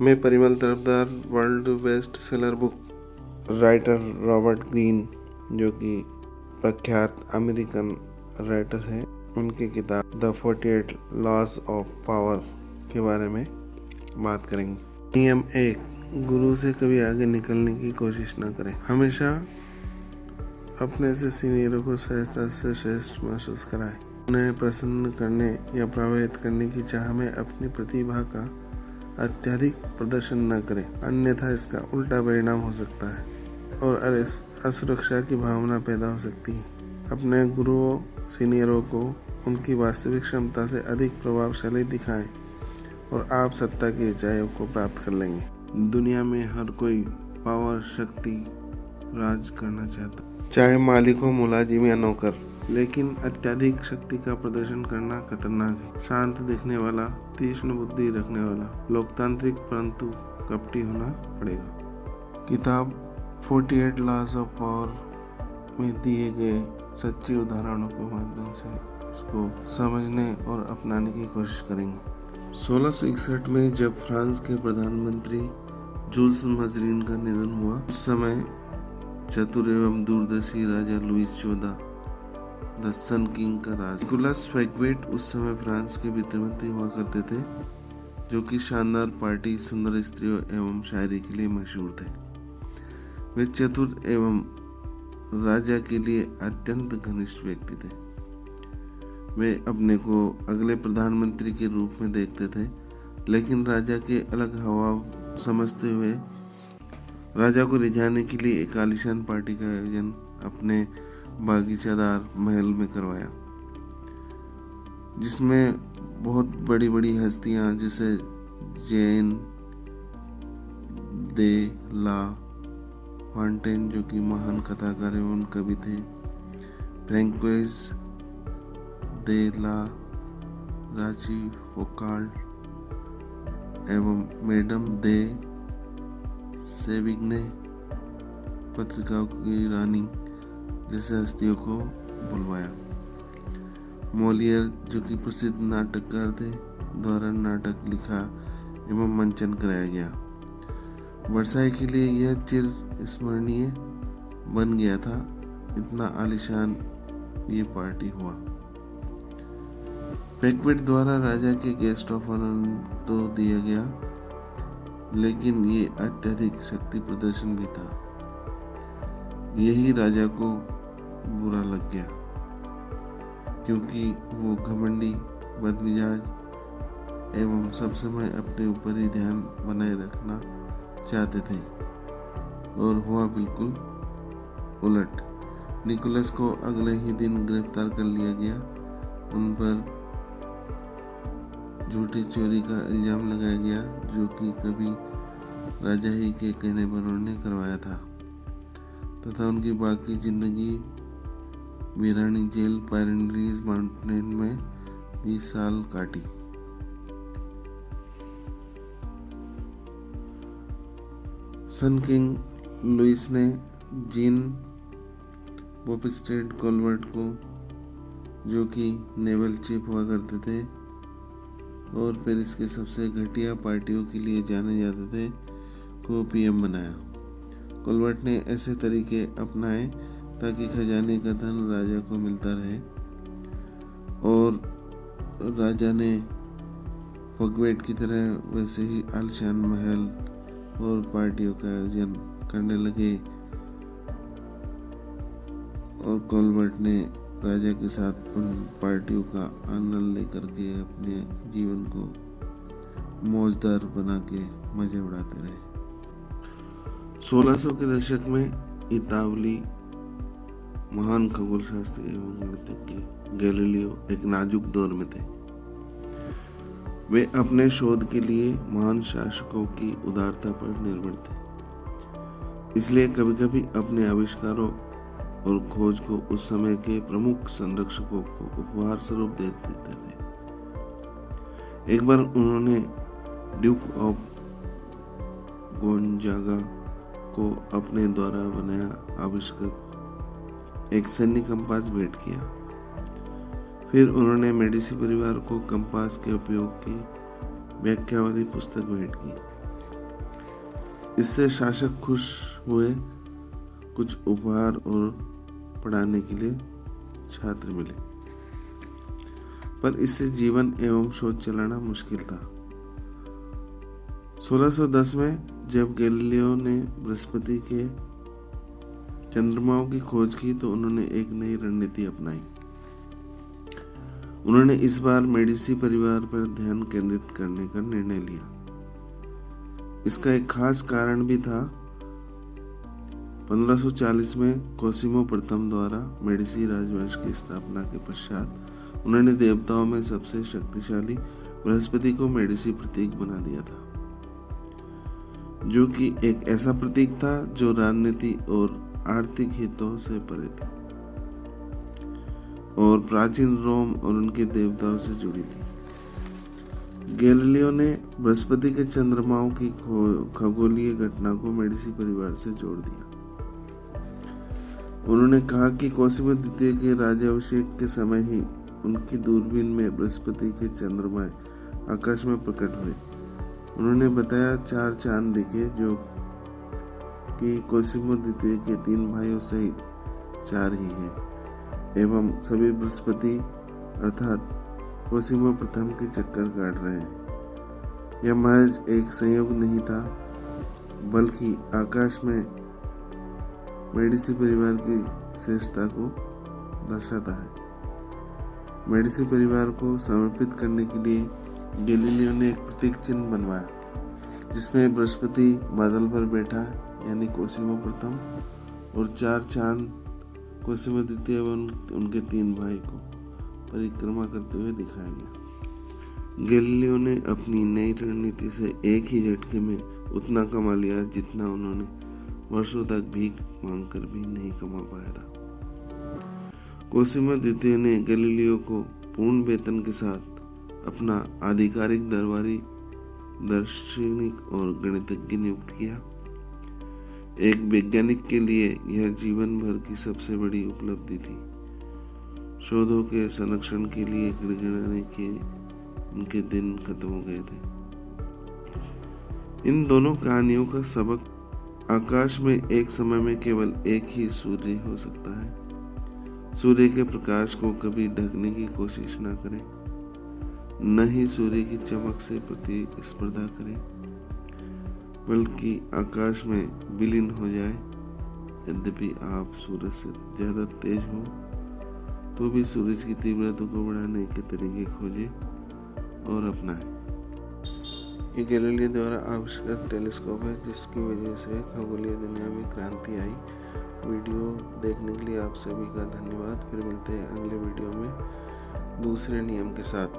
मैं Parimal Tarafdar world best seller book writer Robert Greene, जो कि प्रख्यात अमेरिकन राइटर है, उनकी किताब द 48 लॉज ऑफ पावर के बारे में बात करेंगे। नियम 1, गुरु से कभी आगे निकलने की कोशिश न करें। हमेशा अपने से सीनियरों को सहजता से श्रेष्ठ महसूस कराएं। उन्हें प्रसन्न करने या प्रभावित करने की चाह में अपनी प्रतिभा का अत्यधिक प्रदर्शन न करें, अन्यथा इसका उल्टा परिणाम हो सकता है और असुरक्षा की भावना पैदा हो सकती है। अपने गुरुओं सीनियरों को उनकी वास्तविक क्षमता से अधिक प्रभावशाली दिखाएं और आप सत्ता की ऊंचाइयों को प्राप्त कर लेंगे। दुनिया में हर कोई पावर, शक्ति, राज करना चाहता, चाहे मालिक हो, मुलाजिम या नौकर, लेकिन अत्यधिक शक्ति का प्रदर्शन करना खतरनाक है। शांत दिखने वाला, तीक्ष्ण बुद्धि रखने वाला, लोकतांत्रिक परंतु कपटी होना पड़ेगा। किताब 48 लॉज ऑफ पावर में दिए गए सच्चे उदाहरणों के माध्यम से इसको समझने और अपनाने की कोशिश करेंगे। 1661 में जब फ्रांस के प्रधानमंत्री जूल्स मज़रीन का निधन हुआ, उस समय चतुर एवं दूरदर्शी राजा लुईस 14 द सन किंग का राज। निकोलस फैक्वेट उस समय फ्रांस के वित्त मंत्री हुआ करते थे, जो कि शानदार पार्टी, सुंदर स्त्रियों एवं शायरी के लिए मशहूर थे। वे चतुर एवं राजा के लिए अत्यंत घनिष्ठ व्यक्ति थे। वे अपने को अगले प्रधानमंत्री के रूप में देखते थे, लेकिन राजा के अलग हवा समझते हुए राजा को रिझाने के लिए एक आलीशान पार्टी का आयोजन अपने बागीचादार महल में करवाया, जिसमें बहुत बड़ी बड़ी हस्तियां जैसे जैन दे ला फॉन्टेन, जो कि महान कथाकार एवं कवि थे, फ्रैंकोइस दे ला राची फोकाल्ट एवं मैडम दे सेविग्ने, पत्रिकाओं की रानी जैसे हस्तियों को बुलवाया। मोलियर, जो कि प्रसिद्ध नाटककार थे, द्वारा नाटक लिखा एवं मंचन कराया गया। वर्साई के लिए यह चिर स्मरणीय बन गया था, इतना आलीशान ये पार्टी हुआ। फैक्वेट द्वारा राजा के गेस्ट ऑफ ऑनर तो दिया गया, लेकिन ये अत्यधिक शक्ति प्रदर्शन भी था। यही राजा को बुरा लग गया, क्योंकि वो घमंडी, बदमिजाज एवं सब समय अपने ऊपर ही ध्यान बनाए रखना चाहते थे, और हुआ बिल्कुल उलट। निकोलस को अगले ही दिन गिरफ्तार कर लिया गया। उन पर झूठी चोरी का इल्जाम लगाया गया, जो कि कभी राजा ही के कहने पर उन्होंने करवाया था, तथा उनकी बाकी जिंदगी वीरानी जेल पायरेंटीज माउंटेन में 20 साल काटी। सन किंग लुईस ने जीन बाप्टिस्ट कोलबर्ट को, जो कि नेवल चीफ हुआ करते थे और पेरिस के सबसे घटिया पार्टियों के लिए जाने जाते थे, को पीएम बनाया। कोलबर्ट ने ऐसे तरीके अपनाए ताकि खजाने का धन राजा को मिलता रहे, और राजा ने फैक्वेट की तरह वैसे ही आलीशान महल और पार्टियों का आयोजन करने लगे, और कोलबर्ट ने राजा के साथ उन पार्टियों का आनंद लेकर के अपने जीवन को मौजदार बना के मजे उड़ाते रहे। 1600 के दशक में इतावली महान खगोलशास्त्री एवं गणितज्ञ गैलीलियो एक नाजुक दौर में थे। वे अपने शोध के लिए महान शासकों की उदारता पर निर्भर थे, इसलिए कभी कभी अपने आविष्कारों और खोज को उस समय के प्रमुख संरक्षकों को उपहार स्वरूप दे देते थे। एक बार उन्होंने ड्यूक ऑफ गोंजागा को अपने द्वारा बनाया आविष्कृत एक सैन्य कंपास भेंट किया। फिर उन्होंने मेडिसी परिवार को कंपास के उपयोग की व्याख्या वाली पुस्तक भेंट की। इससे शासक खुश हुए। कुछ उपहार और पढ़ाने के लिए छात्र मिले, पर इससे जीवन एवं शोध चलाना मुश्किल था। 1610 में जब गैलीलियो ने बृहस्पति के चंद्रमाओं की खोज की तो उन्होंने एक नई रणनीति अपनाई। उन्होंने इस बार मेडिसी परिवार पर ध्यान केंद्रित करने का निर्णय लिया। इसका एक खास कारण भी था। 1540 में कोसिमो प्रथम द्वारा मेडिसी राजवंश की स्थापना के पश्चात उन्होंने देवताओं में सबसे शक्तिशाली बृहस्पति को मेडिसी प्रतीक बना दिया था, जो कि एक ऐसा प्रतीक था जो राजनीति और आर्थिक हितों से परे थी और प्राचीन रोम और उनके देवताओं से जुड़ी थी। गैलीलियो ने बृहस्पति के चंद्रमाओं की खगोलीय घटना को मेडिसी परिवार से जोड़ दिया। उन्होंने कहा कि कोसिमो द्वितीय के राज्याभिषेक के समय ही उनकी दूरबीन में बृहस्पति के चंद्रमा आकाश में प्रकट हुए। उन्होंने बताया 4 चांद दिखे, जो कि कोसिमो द्वितीय के 3 भाइयों सहित 4 ही हैं, एवं सभी बृहस्पति अर्थात कोसिमो प्रथम के चक्कर काट रहे हैं। यह महज एक संयोग नहीं था, बल्कि आकाश में मेडिसी परिवार की श्रेष्ठता को दर्शाता है। मेडिसी परिवार को समर्पित करने के लिए गैलीलियो ने एक प्रतीक चिन्ह बनवाया, जिसमें बृहस्पति बादल पर बैठा यानी कोसिमो प्रथम और 4 चांद कोसिमो द्वितीय एवं उनके 3 भाई को परिक्रमा करते हुए दिखाया गया। गैलीलियो ने अपनी नई रणनीति से एक ही झटके में उतना कमा लिया जितना उन्होंने वर्षों तक भीख मांगकर भी नहीं कमा पाया था। कोसिमो द्वितीय ने गैलीलियो को पूर्ण वेतन के साथ अपना आधिकारिक दरबारी दार्शनिक और गणितज्ञ नियुक्त किया। एक वैज्ञानिक के लिए यह जीवन भर की सबसे बड़ी उपलब्धि थी। शोधों के संरक्षण के लिए गिड़गिड़ाने के उनके दिन खत्म हो गए थे। इन दोनों कहानियों का सबक आकाश में एक समय में केवल एक ही सूर्य हो सकता है। सूर्य के प्रकाश को कभी ढकने की कोशिश न करें, न ही सूर्य की चमक से प्रतिस्पर्धा करें, बल्कि आकाश में विलीन हो जाए। यद्यपि आप सूरज से ज्यादा तेज हो तो भी सूरज की तीव्रता को बढ़ाने के तरीके खोजें और अपनाएं। ये गैलीलियो द्वारा आविष्कृत टेलीस्कोप है, जिसकी वजह से खगोलीय दुनिया में क्रांति आई। वीडियो देखने के लिए आप सभी का धन्यवाद। फिर मिलते हैं अगले वीडियो में दूसरे नियम के साथ।